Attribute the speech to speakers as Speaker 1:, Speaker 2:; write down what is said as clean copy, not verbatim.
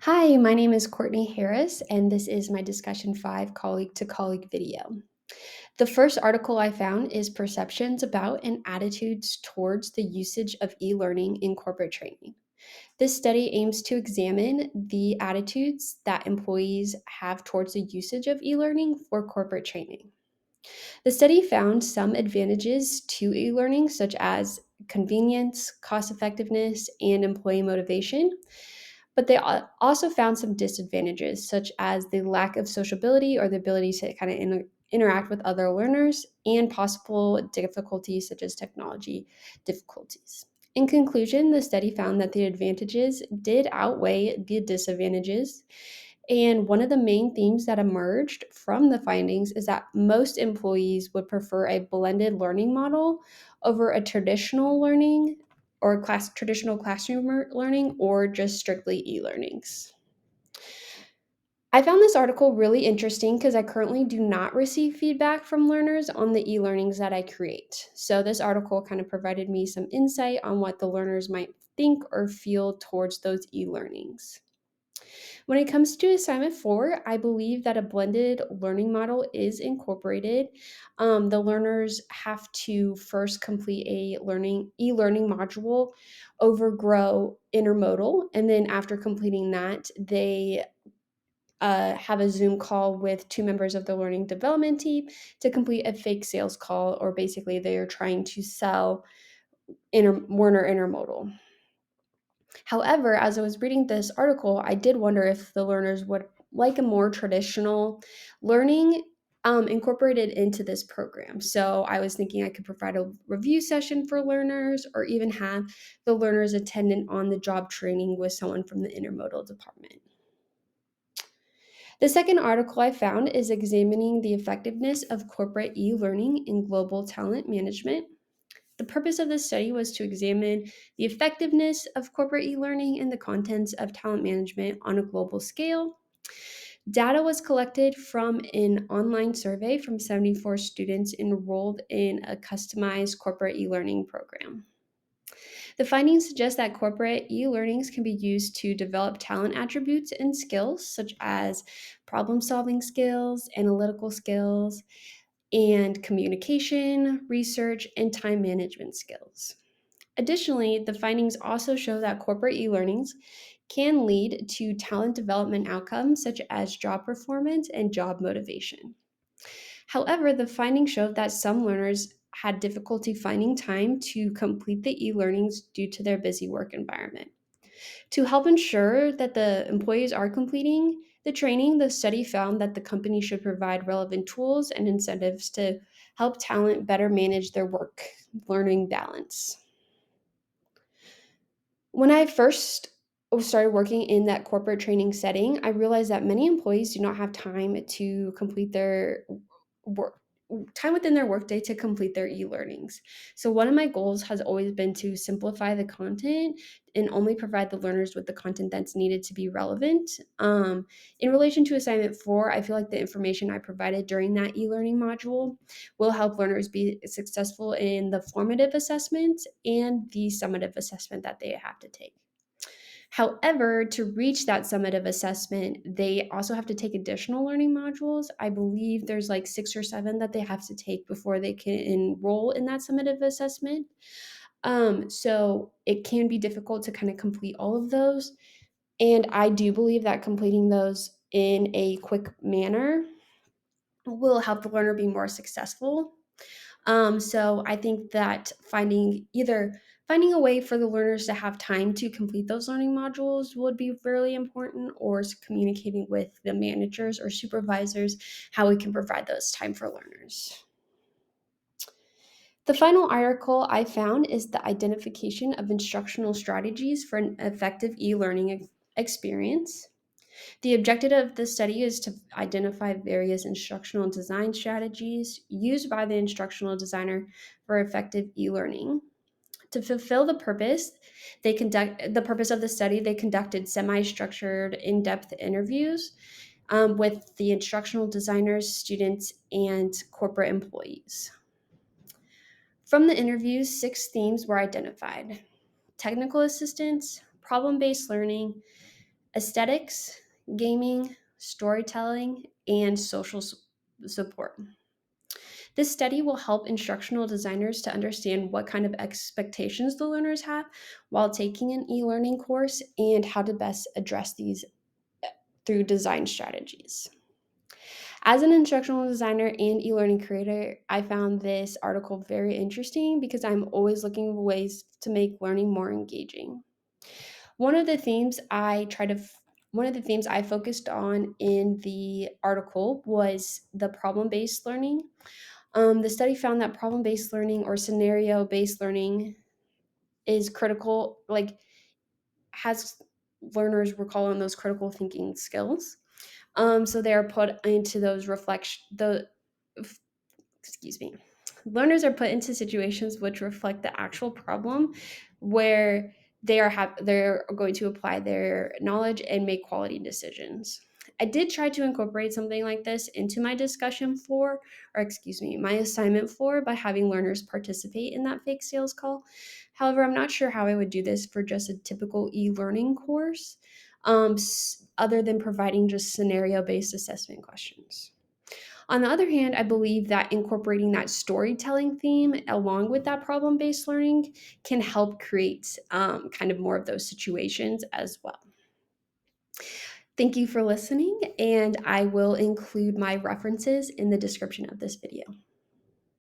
Speaker 1: Hi, my name is Courtney Harris, and this is my discussion 5 colleague to colleague video. The first article I found is Perceptions about and Attitudes towards the Usage of E-Learning in Corporate Training. This study aims to examine the attitudes that employees have towards the usage of e-learning for corporate training. The study found some advantages to e-learning, such as convenience, cost effectiveness, and employee motivation. But they also found some disadvantages, such as the lack of sociability or the ability to kind of interact with other learners and possible difficulties such as technology difficulties. In conclusion, the study found that the advantages did outweigh the disadvantages. And one of the main themes that emerged from the findings is that most employees would prefer a blended learning model over a traditional learning or traditional classroom learning or just strictly e-learnings. I found this article really interesting because I currently do not receive feedback from learners on the e-learnings that I create. So this article kind of provided me some insight on what the learners might think or feel towards those e-learnings. When it comes to assignment 4, I believe that a blended learning model is incorporated. The learners have to first complete a e-learning module, overgrow intermodal, and then after completing that, they have a Zoom call with 2 members of the learning development team to complete a fake sales call, or basically they are trying to sell Werner Intermodal. However, as I was reading this article, I did wonder if the learners would like a more traditional learning incorporated into this program. So I was thinking I could provide a review session for learners or even have the learners attendant on the job training with someone from the intermodal department. The second article I found is examining the effectiveness of corporate e-learning in global talent management. The purpose of this study was to examine the effectiveness of corporate e-learning and the contents of talent management on a global scale. Data was collected from an online survey from 74 students enrolled in a customized corporate e-learning program. The findings suggest that corporate e-learnings can be used to develop talent attributes and skills such as problem-solving skills, analytical skills, and communication, research, and time management skills. Additionally, the findings also show that corporate e-learnings can lead to talent development outcomes such as job performance and job motivation. However, the findings showed that some learners had difficulty finding time to complete the e-learnings due to their busy work environment. To help ensure that the employees are completing the training, the study found that the company should provide relevant tools and incentives to help talent better manage their work learning balance. When I first started working in that corporate training setting, I realized that many employees do not have time to complete their work time within their workday to complete their e-learnings. So one of my goals has always been to simplify the content and only provide the learners with the content that's needed to be relevant. In relation to assignment 4, I feel like the information I provided during that e-learning module will help learners be successful in the formative assessment and the summative assessment that they have to take. However, to reach that summative assessment, they also have to take additional learning modules. I believe there's like 6 or 7 that they have to take before they can enroll in that summative assessment. So it can be difficult to kind of complete all of those. And I do believe that completing those in a quick manner will help the learner be more successful. So I think that finding a way for the learners to have time to complete those learning modules would be really important, or communicating with the managers or supervisors how we can provide those time for learners. The final article I found is the identification of instructional strategies for an effective e-learning experience. The objective of the study is to identify various instructional design strategies used by the instructional designer for effective e-learning. To fulfill the purpose of the study, they conducted semi-structured, in-depth interviews with the instructional designers, students, and corporate employees. From the interviews, 6 themes were identified: technical assistance, problem-based learning, aesthetics, gaming, storytelling, and social support. This study will help instructional designers to understand what kind of expectations the learners have while taking an e-learning course and how to best address these through design strategies. As an instructional designer and e-learning creator, I found this article very interesting because I'm always looking for ways to make learning more engaging. One of the themes I try to one of the themes I focused on in the article was the problem-based learning. The study found that problem-based learning or scenario-based learning is critical, like has learners recall on those critical thinking skills. So they are put into those excuse me. Learners are put into situations which reflect the actual problem where they're going to apply their knowledge and make quality decisions. I did try to incorporate something like this into my discussion floor, or excuse me, my assignment floor by having learners participate in that fake sales call. However, I'm not sure how I would do this for just a typical e-learning course, other than providing just scenario-based assessment questions. On the other hand, I believe that incorporating that storytelling theme along with that problem based learning can help create kind of more of those situations as well. Thank you for listening, and I will include my references in the description of this video.